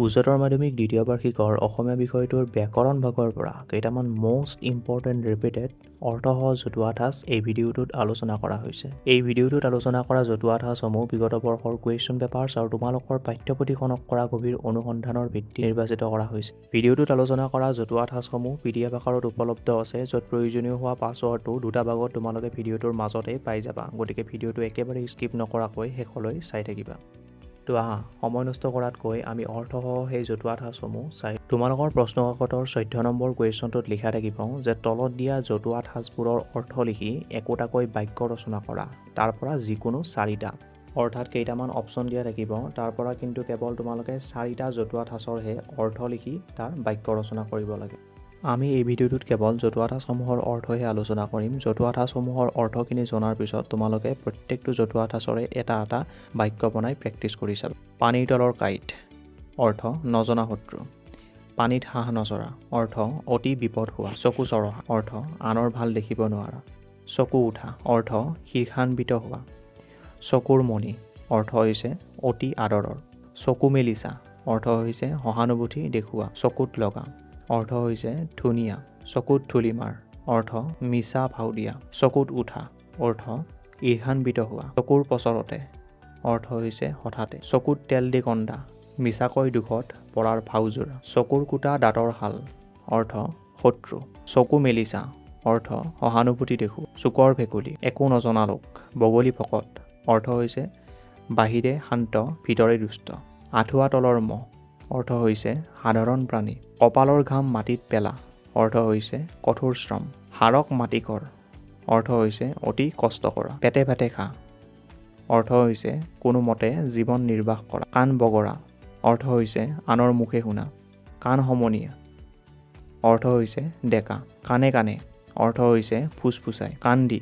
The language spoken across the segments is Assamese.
উচ্চতৰ মাধ্যমিক দ্বিতীয় বাৰ্ষিকৰ অসমীয়া বিষয়টোৰ ব্যাকৰণ ভাগৰ পৰা কেইটামান মষ্ট ইম্পৰ্টেণ্ট ৰিপিটেড অৰ্থসহ জতুৱা ঠাঁচ এই ভিডিঅ'টোত আলোচনা কৰা হৈছে। এই ভিডিঅ'টোত আলোচনা কৰা জতুৱা ঠাঁচসমূহ বিগত বৰ্ষৰ কুৱেশ্যন পেপাৰ্ছ আৰু তোমালোকৰ পাঠ্যপুথিখনক কৰা গভীৰ অনুসন্ধানৰ ভিত্তিত নিৰ্বাচিত কৰা হৈছে। ভিডিঅ'টোত আলোচনা কৰা জতুৱা ঠাঁচসমূহ PDF আকাৰত উপলব্ধ আছে, য'ত প্ৰয়োজনীয় হোৱা পাছৱৰ্ডটো দুটা ভাগত তোমালোকে ভিডিঅ'টোৰ মাজতে পাই যাবা। গতিকে ভিডিঅ'টো একেবাৰে স্কিপ নকৰাকৈ শেষলৈ চাই থাকিবা। তো আহা, সময় নষ্ট কৰাতকৈ আমি অৰ্থসহ সেই জতুৱা ঠাঁচসমূহ চাই তোমালোকৰ প্ৰশ্নকাকতৰ 14 নম্বৰ কুৱেশ্যনটোত লিখা থাকিব যে তলত দিয়া জতুৱা ঠাঁচবোৰৰ অৰ্থ লিখি একোটাকৈ বাক্য ৰচনা কৰা, তাৰ পৰা যিকোনো 4টা। অৰ্থাৎ কেইটামান অপশ্যন দিয়া থাকিব, তাৰ পৰা কিন্তু কেৱল তোমালোকে 4টা জতুৱা ঠাঁচৰহে অৰ্থ লিখি তাৰ বাক্য ৰচনা কৰিব লাগে। আমি এই ভিডিঅ'টোত কেৱল জতুৱা ঠাঁচসমূহৰ অৰ্থহে আলোচনা কৰিম। জতুৱা ঠাঁচসমূহৰ অৰ্থখিনি জনাৰ পিছত তোমালোকে প্ৰত্যেকটো জতুৱা ঠাঁচৰে এটা এটা বাক্য বনাই প্ৰেক্টিছ কৰি চাবা। পানীৰ তলৰ কাঁইট, অৰ্থ নজনা শত্ৰু। পানীত হাঁহ নচৰা, অৰ্থ অতি বিপদ হোৱা। চকু চৰহা, অৰ্থ আনৰ ভাল দেখিব নোৱাৰা। চকু উঠা, অৰ্থ শীৰ্ষান্বিত হোৱা। চকুৰ মণি, অৰ্থ হৈছে অতি আদৰৰ। চকু মেলিছা, অৰ্থ হৈছে সহানুভূতি দেখুওৱা। চকুত লগা, অৰ্থ হৈছে ধুনীয়া। চকুত ধূলি মাৰ, অৰ্থ মিছা ভাও দিয়া। চকুত উঠা, অৰ্থ ঈৰ্ষান্বিত হোৱা। চকুৰ পচৰতে, অৰ্থ হৈছে হঠাতে। চকুত তেল দি কন্দা, মিছাকৈ দুখত পৰাৰ ভাওজোৰা। চকুৰ কুটা দাঁতৰ শাল, অৰ্থ শত্ৰু। চকু মেলিছা, অৰ্থ সহানুভূতি দেখুওৱা। চুকৰ ভেকুলী, একো নজনা লোক। বগলী ভকত, অৰ্থ হৈছে বাহিৰে শান্ত ভিতৰে দুষ্ট। আঁঠুৱা তলৰ মহ, অৰ্থ হৈছে সাধাৰণ প্ৰাণী। কপালৰ ঘাম মাটিত পেলা, অৰ্থ হৈছে কঠোৰ শ্ৰম। হাড়ক মাটি কৰ, অৰ্থ হৈছে অতি কষ্ট কৰা। পেটে পেটে খা, অৰ্থ হৈছে কোনোমতে জীৱন নিৰ্বাহ কৰা। কাণ বগৰা, অৰ্থ হৈছে আনৰ মুখে শুনা। কাণ সমনীয়া, অৰ্থ হৈছে ডেকা। কাণে কাণে, অৰ্থ হৈছে ফুচফুচাই। কান্দি,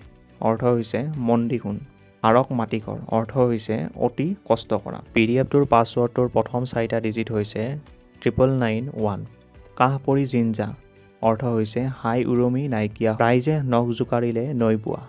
অৰ্থ হৈছে মন দি শুন। হাড়ক মাটি কৰ, অৰ্থ হৈছে অতি কষ্ট কৰা। PDFটোৰ পাছৱৰ্ডটোৰ প্ৰথম 4টা ডিজিট হৈছে 9991। কাহ পৰি জিঞ্জা, অৰ্থ হৈছে হাই উৰুমি নাইকিয়া। ৰাইজে নখ জোকাৰিলে নৈ বোৱা,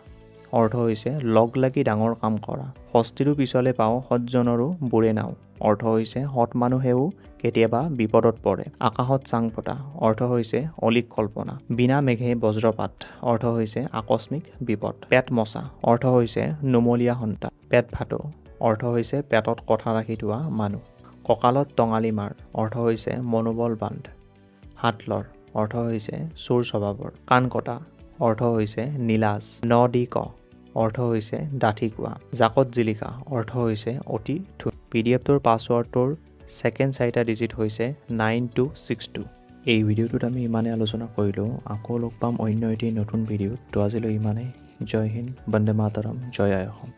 অৰ্থ হৈছে লগ লাগি ডাঙৰ কাম কৰা। ষষ্ঠীৰো পিছলে পাওঁ সজ্জনৰো বুৰে নাও, অৰ্থ হৈছে সৎ মানুহেও কেতিয়াবা বিপদত পৰে। আকাশত চাং পতা, অৰ্থ হৈছে অলীক কল্পনা। বিনা মেঘে বজ্ৰপাত, অৰ্থ হৈছে আকস্মিক বিপদ। পেট মচা, অৰ্থ হৈছে নুমলীয়া সন্তান। পেট ফাটো, অৰ্থ হৈছে পেটত কথা ৰাখি থোৱা মানুহ। কঁকালত টঙালি মাৰ, অৰ্থ হৈছে মনোবল বান্ধ। হাত লৰ, অৰ্থ হৈছে চোৰ স্বভাৱৰ। কাণ কটা, অৰ্থ হৈছে নীলাজ। ন দি ক, অৰ্থ হৈছে ডাঠি কোৱা। জাকত জিলিকা, অৰ্থ হৈছে অতি ধুনীয়া। PDFটোৰ পাছৱৰ্ডটোৰ ছেকেণ্ড 4টা ডিজিট হৈছে 9262। এই ভিডিঅ'টোত আমি ইমানে আলোচনা কৰিলোঁ। আকৌ লগ পাম অন্য এটি নতুন ভিডিঅ'ত। তো আজিলৈ ইমানেই। জয় হিন্দ, বন্দে মাতৰম, জয় আই অসম।